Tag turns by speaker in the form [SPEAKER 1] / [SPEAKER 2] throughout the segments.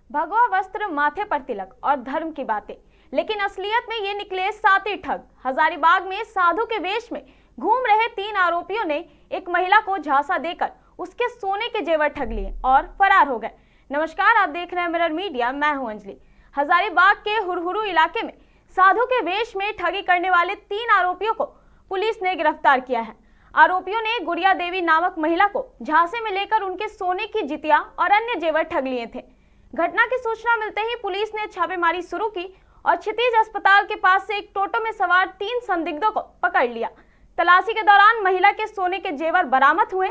[SPEAKER 1] भगवा वस्त्र, माथे पर तिलक और धर्म की बातें, लेकिन असलियत में ये निकले साथी ठग। हजारीबाग में साधु के वेश में घूम रहे 3 आरोपियों ने एक महिला को झांसा देकर उसके सोने के जेवर ठग लिए और फरार हो गए। नमस्कार, आप देख रहे हैं मिरर मीडिया, मैं हूं अंजलि। हजारीबाग के हुरहुरु इलाके में साधु के वेश में ठगी करने वाले 3 आरोपियों को पुलिस ने गिरफ्तार किया है। आरोपियों ने गुड़िया देवी नामक महिला को झांसे में लेकर उनके सोने की जितिया और अन्य जेवर ठग लिए थे। घटना की सूचना मिलते ही पुलिस ने छापेमारी शुरू की और क्षितिज अस्पताल के पास से एक टोटो में सवार 3 संदिग्धों को पकड़ लिया। तलाशी के दौरान महिला के सोने के जेवर बरामद हुए,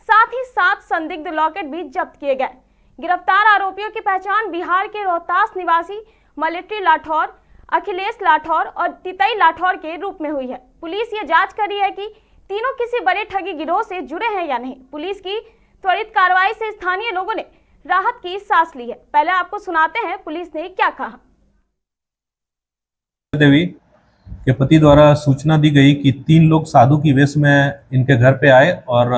[SPEAKER 1] साथ ही 7 संदिग्ध लॉकेट भी जब्त किए गए। गिरफ्तार आरोपियों की पहचान बिहार के रोहतास निवासी मलेट्री लाठौर, अखिलेश लाठौर और तितई लाठौर के रूप में हुई है। पुलिस ये जांच कर रही है कि तीनों किसी बड़े ठगी गिरोह से जुड़े हैं या नहीं। पुलिस की त्वरित कार्रवाई से स्थानीय लोगों ने राहत की सांस ली है। पहले आपको सुनाते हैं पुलिस ने क्या कहा।
[SPEAKER 2] देवी के पति द्वारा सूचना दी गई कि 3 लोग साधु की वेश में इनके घर पे आए और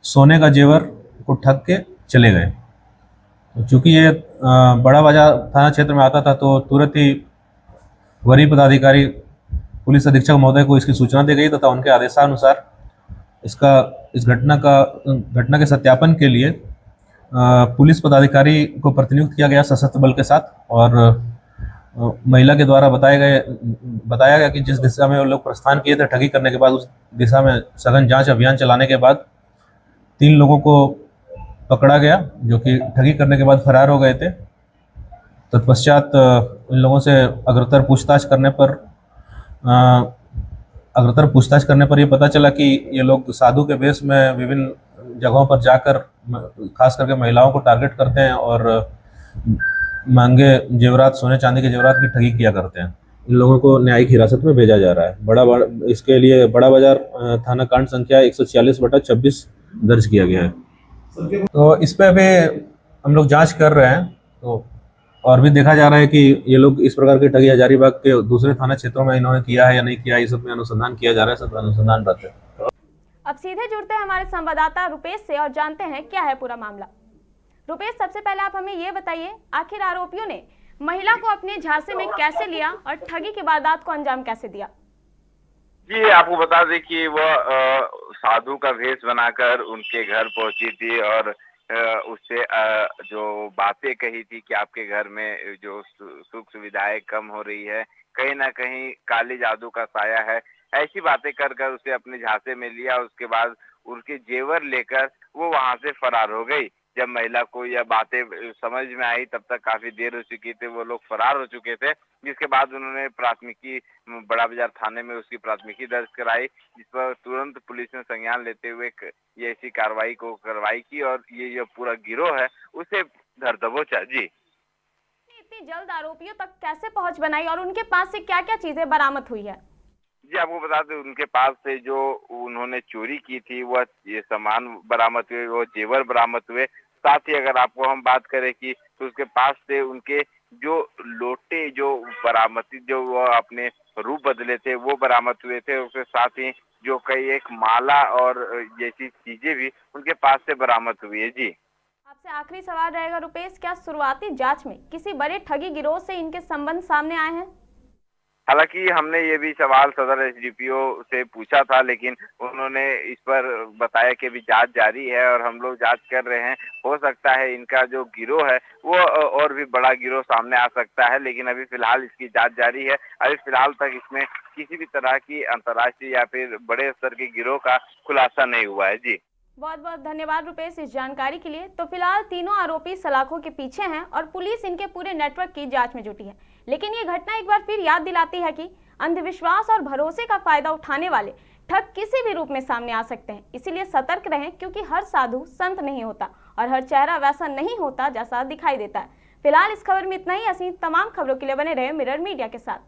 [SPEAKER 2] सोने का जेवर को ठग के चले गए। चूंकि ये बड़ा बाजार थाना क्षेत्र में आता था तो तुरंत ही वरीय पदाधिकारी पुलिस अधीक्षक महोदय को इसकी सूचना दी गई तथा उनके आदेशानुसार इस घटना के सत्यापन के लिए पुलिस पदाधिकारी को प्रतिनियुक्त किया गया सशस्त्र बल के साथ। और महिला के द्वारा बताया गया कि जिस दिशा में वो लोग प्रस्थान किए थे ठगी करने के बाद, उस दिशा में सघन जांच अभियान चलाने के बाद 3 लोगों को पकड़ा गया जो कि ठगी करने के बाद फरार हो गए थे। तत्पश्चात इन लोगों से अग्रतर पूछताछ करने पर ये पता चला कि ये लोग साधु के वेश में विभिन्न जगहों पर जाकर खास करके महिलाओं को टारगेट करते हैं और महंगे जेवरात, सोने चांदी के जेवरात की ठगी किया करते हैं। इन लोगों को न्यायिक हिरासत में भेजा जा रहा है। इसके लिए बड़ा बाजार थाना कांड संख्या 146/26 दर्ज किया गया है। तो इस पे अभी हम लोग जांच कर रहे हैं। तो और भी देखा जा रहा है कि ये लोग इस प्रकार की ठगी हजारीबाग के दूसरे थाना क्षेत्रों में इन्होंने किया है या नहीं किया, इस सब में अनुसंधान किया जा रहा है। सब अनुसंधानरत है।
[SPEAKER 1] अब सीधे जुड़ते हैं हमारे संवाददाता रुपेश से और जानते हैं क्या है पूरा मामला। रुपेश, सबसे पहले आप हमें ये बताइए, आखिर आरोपियों ने महिला को अपने झांसे में कैसे लिया और ठगी की वारदात को अंजाम कैसे दिया?
[SPEAKER 3] जी, आपको बता दें कि वह साधु का भेष बनाकर उनके घर पहुंची थी और उससे जो बातें कही थी कि आपके घर में जो सुख सुविधाएं कम हो रही है, कहीं ना कहीं काली जादू का साया है, ऐसी बातें कर उसे अपने झांसे में लिया। उसके बाद उनके जेवर लेकर वो वहां से फरार हो गई। जब महिला को यह बातें समझ में आई तब तक काफी देर हो चुकी थी, वो लोग फरार हो चुके थे। जिसके बाद उन्होंने प्राथमिकी बड़ा बाजार थाने में उसकी प्राथमिकी दर्ज कराई, जिस पर तुरंत पुलिस ने संज्ञान लेते हुए ये ऐसी कार्रवाई की और ये जो पूरा गिरोह है उसे धर दबोचा। जी,
[SPEAKER 1] इतनी जल्द आरोपियों तक कैसे पहुंच बनाई और उनके पास से क्या क्या चीजें बरामद हुई है?
[SPEAKER 3] जी, आपको बता दें उनके पास से जो उन्होंने चोरी की थी वह ये सामान बरामद हुए, वो जेवर बरामद हुए। साथ ही अगर आपको हम बात करें कि तो उसके पास से उनके जो लोटे जो बरामद जो वो अपने रूप बदले थे वो बरामद हुए थे। उसके साथ ही जो कई एक माला और जैसी चीजें भी उनके पास से बरामद हुई है। जी,
[SPEAKER 1] आपसे आखिरी सवाल रहेगा रुपेश, क्या शुरुआती जांच में किसी बड़े ठगी गिरोह से इनके संबंध सामने आए हैं?
[SPEAKER 3] हालांकि हमने ये भी सवाल सदर एसडीपीओ से पूछा था, लेकिन उन्होंने इस पर बताया कि अभी जांच जारी है और हम लोग जांच कर रहे हैं। हो सकता है इनका जो गिरोह है वो और भी बड़ा गिरोह सामने आ सकता है, लेकिन अभी फिलहाल इसकी जांच जारी है। अभी फिलहाल तक इसमें किसी भी तरह की अंतर्राष्ट्रीय या फिर बड़े स्तर के गिरोह का खुलासा नहीं हुआ है। जी,
[SPEAKER 1] बहुत बहुत धन्यवाद रुपेश इस जानकारी के लिए। तो फिलहाल तीनों आरोपी सलाखों के पीछे हैं और पुलिस इनके पूरे नेटवर्क की जांच में जुटी है। लेकिन ये घटना एक बार फिर याद दिलाती है कि अंधविश्वास और भरोसे का फायदा उठाने वाले ठग किसी भी रूप में सामने आ सकते हैं। इसीलिए सतर्क रहें, क्योंकि हर साधु संत नहीं होता और हर चेहरा वैसा नहीं होता जैसा दिखाई देता है। फिलहाल इस खबर में इतना ही। ऐसी तमाम खबरों के लिए बने रहे मिरर मीडिया के साथ।